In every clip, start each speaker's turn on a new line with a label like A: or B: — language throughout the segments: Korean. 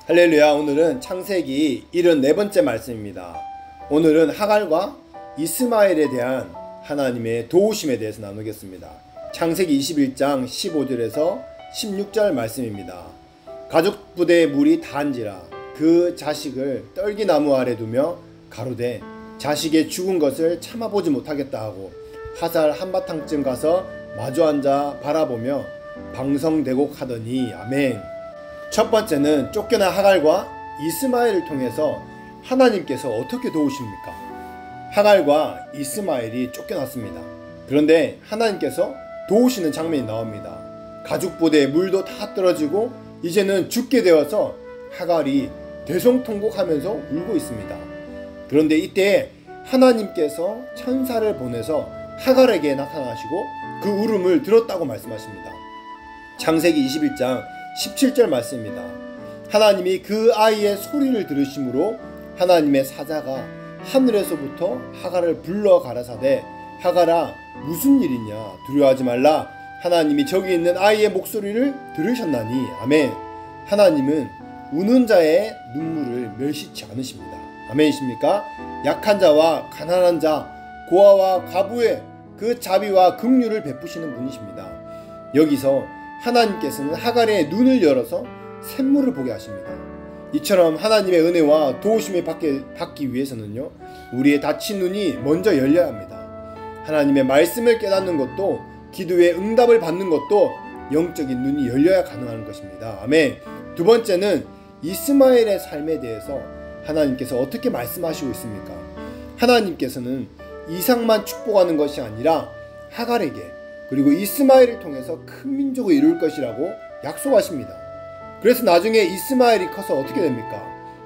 A: 할렐루야. 오늘은 창세기 74번째 말씀입니다. 오늘은 하갈과 이스마엘에 대한 하나님의 도우심에 대해서 나누겠습니다. 창세기 21장 15절에서 16절 말씀입니다. 가죽부대에 물이 다한지라 그 자식을 떨기나무 아래 두며 가로되 자식의 죽은 것을 참아보지 못하겠다 하고 화살 한바탕쯤 가서 마주 앉아 바라보며 방성대곡 하더니. 아멘. 첫 번째는 쫓겨난 하갈과 이스마엘을 통해서 하나님께서 어떻게 도우십니까? 하갈과 이스마엘이 쫓겨났습니다. 그런데 하나님께서 도우시는 장면이 나옵니다. 가죽부대에 물도 다 떨어지고 이제는 죽게 되어서 하갈이 대성통곡하면서 울고 있습니다. 그런데 이때 하나님께서 천사를 보내서 하갈에게 나타나시고 그 울음을 들었다고 말씀하십니다. 창세기 21장 17절 말씀입니다. 하나님이 그 아이의 소리를 들으심으로 하나님의 사자가 하늘에서부터 하갈을 불러 가라사대 하갈아 무슨 일이냐 두려워하지 말라 하나님이 저기 있는 아이의 목소리를 들으셨나니. 아멘. 하나님은 우는 자의 눈물을 멸시치 않으십니다. 아멘이십니까? 약한 자와 가난한 자 고아와 과부의 그 자비와 긍휼을 베푸시는 분이십니다. 여기서 하나님께서는 하갈의 눈을 열어서 샘물을 보게 하십니다. 이처럼 하나님의 은혜와 도우심을 받기 위해서는요, 우리의 닫힌 눈이 먼저 열려야 합니다. 하나님의 말씀을 깨닫는 것도 기도의 응답을 받는 것도 영적인 눈이 열려야 가능한 것입니다. 아멘. 두 번째는 이스마엘의 삶에 대해서 하나님께서 어떻게 말씀하시고 있습니까? 하나님께서는 이삭만 축복하는 것이 아니라 하갈에게 그리고 이스마엘을 통해서 큰 민족을 이룰 것이라고 약속하십니다. 그래서 나중에 이스마엘이 커서 어떻게 됩니까?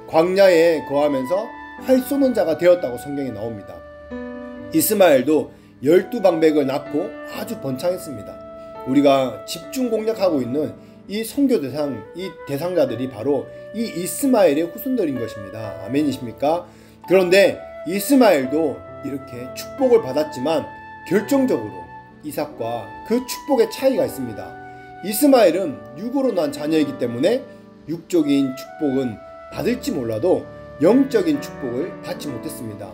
A: 광야에 거하면서 활 쏘는 자가 되었다고 성경에 나옵니다. 이스마엘도 12방백을 낳고 아주 번창했습니다. 우리가 집중 공략하고 있는 이 선교 이 대상자들이 바로 이 이스마엘의 후손들인 것입니다. 아멘이십니까? 그런데 이스마엘도 이렇게 축복을 받았지만 결정적으로 이삭과 그 축복의 차이가 있습니다. 이스마엘은 육으로 난 자녀이기 때문에 육적인 축복은 받을지 몰라도 영적인 축복을 받지 못했습니다.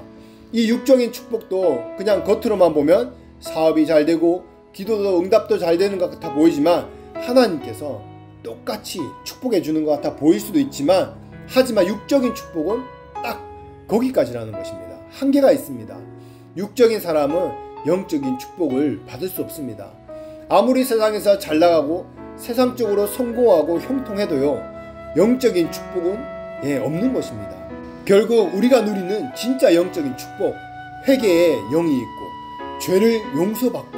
A: 이 육적인 축복도 그냥 겉으로만 보면 사업이 잘 되고 기도도 응답도 잘 되는 것 같아 보이지만 하나님께서 똑같이 축복해 주는 것 같아 보일 수도 있지만 하지만 육적인 축복은 딱 거기까지라는 것입니다. 한계가 있습니다. 육적인 사람은 영적인 축복을 받을 수 없습니다. 아무리 세상에서 잘 나가고 세상적으로 성공하고 형통해도요, 영적인 축복은 없는 것입니다. 결국 우리가 누리는 진짜 영적인 축복, 회개의 영이 있고 죄를 용서받고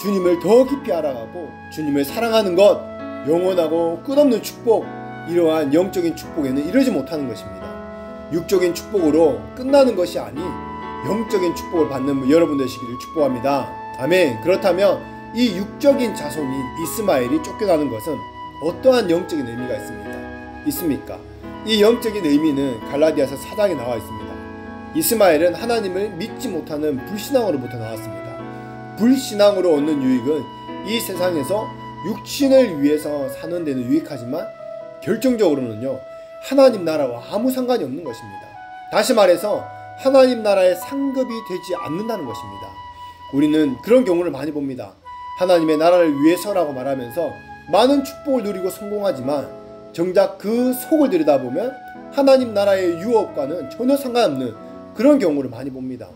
A: 주님을 더 깊이 알아가고 주님을 사랑하는 것, 영원하고 끝없는 축복, 이러한 영적인 축복에는 이르지 못하는 것입니다. 육적인 축복으로 끝나는 것이 아닌 영적인 축복을 받는 여러분 되시기를 축복합니다. 아멘. 그렇다면 이 육적인 자손인 이스마엘이 쫓겨나는 것은 어떠한 영적인 의미가 있습니까? 이 영적인 의미는 갈라디아서 4장에 나와 있습니다. 이스마엘은 하나님을 믿지 못하는 불신앙으로부터 나왔습니다. 불신앙으로 얻는 유익은 이 세상에서 육신을 위해서 사는 데는 유익하지만 결정적으로는요, 하나님 나라와 아무 상관이 없는 것입니다. 다시 말해서 하나님 나라의 상급이 되지 않는다는 것입니다. 우리는 그런 경우를 많이 봅니다. 하나님의 나라를 위해서라고 말하면서 많은 축복을 누리고 성공하지만 정작 그 속을 들여다보면 하나님 나라의 유업과는 전혀 상관없는 그런 경우를 많이 봅니다.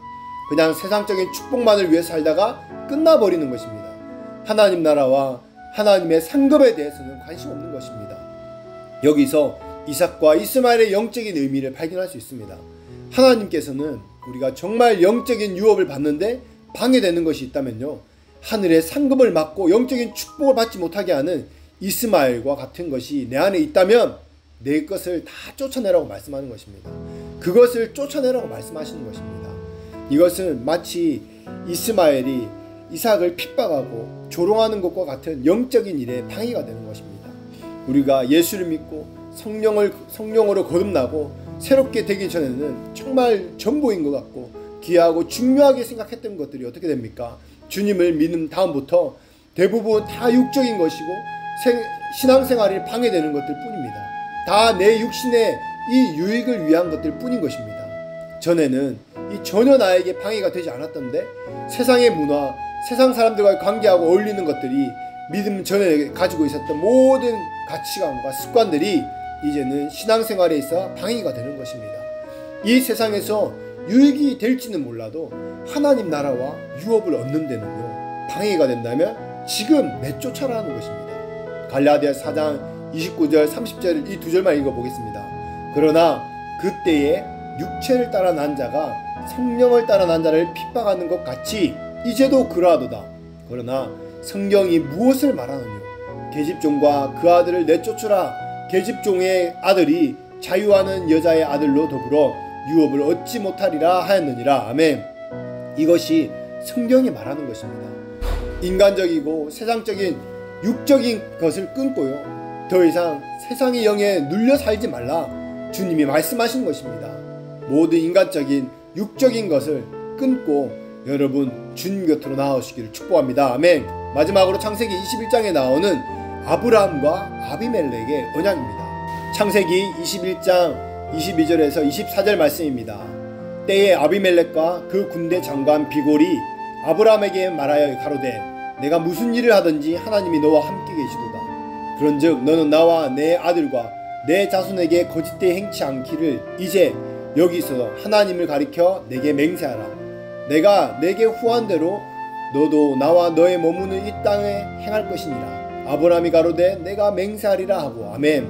A: 그냥 세상적인 축복만을 위해 살다가 끝나버리는 것입니다. 하나님 나라와 하나님의 상급에 대해서는 관심 없는 것입니다. 여기서 이삭과 이스마엘의 영적인 의미를 발견할 수 있습니다. 하나님께서는 우리가 정말 영적인 유업을 받는데 방해되는 것이 있다면요, 하늘의 상급을 막고 영적인 축복을 받지 못하게 하는 이스마엘과 같은 것이 내 안에 있다면 내 것을 다 쫓아내라고 말씀하는 것입니다. 그것을 쫓아내라고 말씀하시는 것입니다. 이것은 마치 이스마엘이 이삭을 핍박하고 조롱하는 것과 같은 영적인 일에 방해가 되는 것입니다. 우리가 예수를 믿고 성령으로 거듭나고 새롭게 되기 전에는 정말 전부인 것 같고 귀하고 중요하게 생각했던 것들이 어떻게 됩니까? 주님을 믿는 다음부터 대부분 다 육적인 것이고 신앙생활이 방해되는 것들 뿐입니다. 다 내 육신의 이 유익을 위한 것들 뿐인 것입니다. 전에는 이 전혀 나에게 방해가 되지 않았던데 세상의 문화, 세상 사람들과 관계하고 어울리는 것들이 믿음 전에 가지고 있었던 모든 가치관과 습관들이 이제는 신앙생활에 있어 방해가 되는 것입니다. 이 세상에서 유익이 될지는 몰라도 하나님 나라와 유업을 얻는 데는요, 방해가 된다면 지금 내쫓아라는 것입니다. 갈라디아 4장 29절 30절 이 두 절만 읽어보겠습니다. 그러나 그때에 육체를 따라 난 자가 성령을 따라 난 자를 핍박하는 것 같이 이제도 그러하도다. 그러나 성경이 무엇을 말하느냐? 계집종과 그 아들을 내쫓으라. 계집종의 아들이 자유하는 여자의 아들로 더불어 유업을 얻지 못하리라 하였느니라. 아멘. 이것이 성경이 말하는 것입니다. 인간적이고 세상적인 육적인 것을 끊고요, 더 이상 세상의 영에 눌려 살지 말라 주님이 말씀하신 것입니다. 모든 인간적인 육적인 것을 끊고 여러분 주님 곁으로 나아오시기를 축복합니다. 아멘. 마지막으로 창세기 21장에 나오는 아브라함과 아비멜렉의 언약입니다. 창세기 21장 22절에서 24절 말씀입니다. 때에 아비멜렉과 그 군대 장관 비골이 아브라함에게 말하여 가로되 내가 무슨 일을 하든지 하나님이 너와 함께 계시도다. 그런즉 너는 나와 내 아들과 내 자손에게 거짓되이 행치 않기를 이제 여기서 하나님을 가리켜 내게 맹세하라. 내가 내게 후한 대로 너도 나와 너의 머무는 이 땅에 행할 것이니라. 아브라함이 가로되 내가 맹세하리라 하고. 아멘.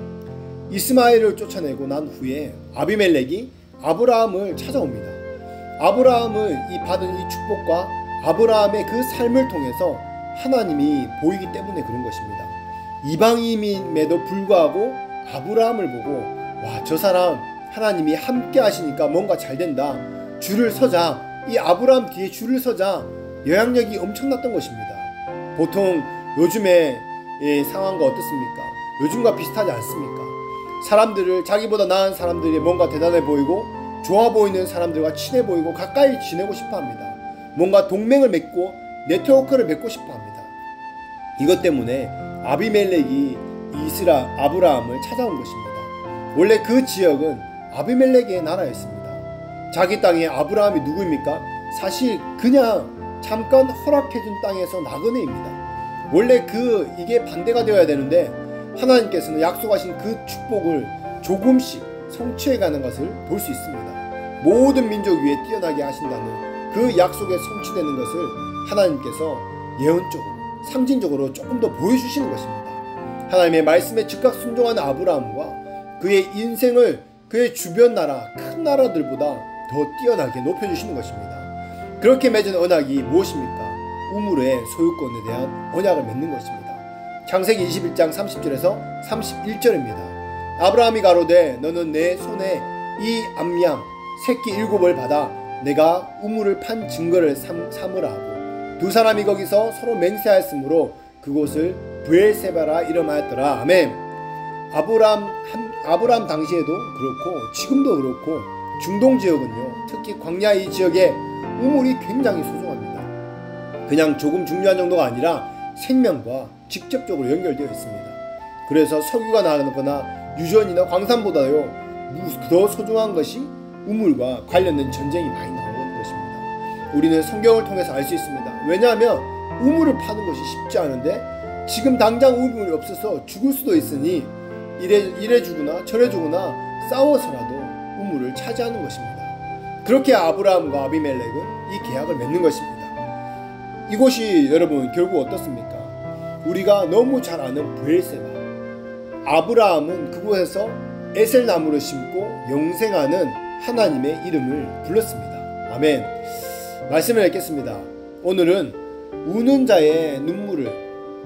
A: 이스마엘을 쫓아내고 난 후에 아비멜렉이 아브라함을 찾아옵니다. 아브라함을 받은 이 축복과 아브라함의 그 삶을 통해서 하나님이 보이기 때문에 그런 것입니다. 이방인임에도 불구하고 아브라함을 보고 와, 저 사람 하나님이 함께 하시니까 뭔가 잘 된다. 줄을 서자. 이 아브라함 뒤에 줄을 서자. 영향력이 엄청났던 것입니다. 보통 요즘의 상황과 어떻습니까? 요즘과 비슷하지 않습니까? 사람들을, 자기보다 나은 사람들이 뭔가 대단해 보이고 좋아 보이는 사람들과 친해 보이고 가까이 지내고 싶어 합니다. 뭔가 동맹을 맺고 네트워크를 맺고 싶어 합니다. 이것 때문에 아비멜렉이 아브라함을 찾아온 것입니다. 원래 그 지역은 아비멜렉의 나라였습니다. 자기 땅에 아브라함이 누구입니까? 사실 그냥 잠깐 허락해준 땅에서 나그네입니다. 원래 이게 반대가 되어야 되는데 하나님께서는 약속하신 그 축복을 조금씩 성취해가는 것을 볼 수 있습니다. 모든 민족 위에 뛰어나게 하신다는 그 약속에 성취되는 것을 하나님께서 예언적으로, 상징적으로 조금 더 보여주시는 것입니다. 하나님의 말씀에 즉각 순종하는 아브라함과 그의 인생을 그의 주변 나라, 큰 나라들보다 더 뛰어나게 높여주시는 것입니다. 그렇게 맺은 언약이 무엇입니까? 우물의 소유권에 대한 언약을 맺는 것입니다. 창세기 21장 30절에서 31절입니다. 아브라함이 가로되 너는 내 손에 이 암양 새끼 7을 받아 내가 우물을 판 증거를 삼으라 하고 두 사람이 거기서 서로 맹세하였으므로 그곳을 브엘세바라 이름하였더라. 아멘. 아브라함 당시에도 그렇고 지금도 그렇고 중동 지역은요, 특히 광야 이 지역에 우물이 굉장히 소중합니다. 그냥 조금 중요한 정도가 아니라 생명과 직접적으로 연결되어 있습니다. 그래서 석유가 나거나 유전이나 광산보다요 더 소중한 것이 우물과 관련된 전쟁이 많이 나오는 것입니다. 우리는 성경을 통해서 알 수 있습니다. 왜냐하면 우물을 파는 것이 쉽지 않은데 지금 당장 우물이 없어서 죽을 수도 있으니 이래 주거나 저래 주거나 싸워서라도 우물을 차지하는 것입니다. 그렇게 아브라함과 아비멜렉은 이 계약을 맺는 것입니다. 이곳이 여러분 결국 어떻습니까? 우리가 너무 잘 아는 브엘세바. 아브라함은 그곳에서 에셀나무를 심고 영생하는 하나님의 이름을 불렀습니다. 아멘. 말씀을 읽겠습니다. 오늘은 우는 자의 눈물을,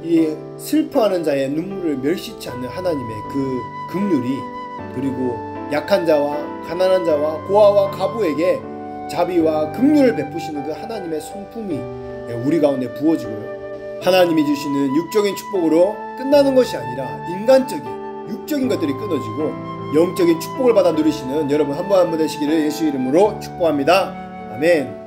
A: 이 슬퍼하는 자의 눈물을 멸시치 않는 하나님의 그 긍휼이, 그리고 약한 자와 가난한 자와 고아와 가부에게 자비와 긍휼을 베푸시는 그 하나님의 성품이 우리 가운데 부어지고요, 하나님이 주시는 육적인 축복으로 끝나는 것이 아니라 인간적인 육적인 것들이 끊어지고 영적인 축복을 받아 누리시는 여러분 한 번 한 번 되시기를 예수 이름으로 축복합니다. 아멘.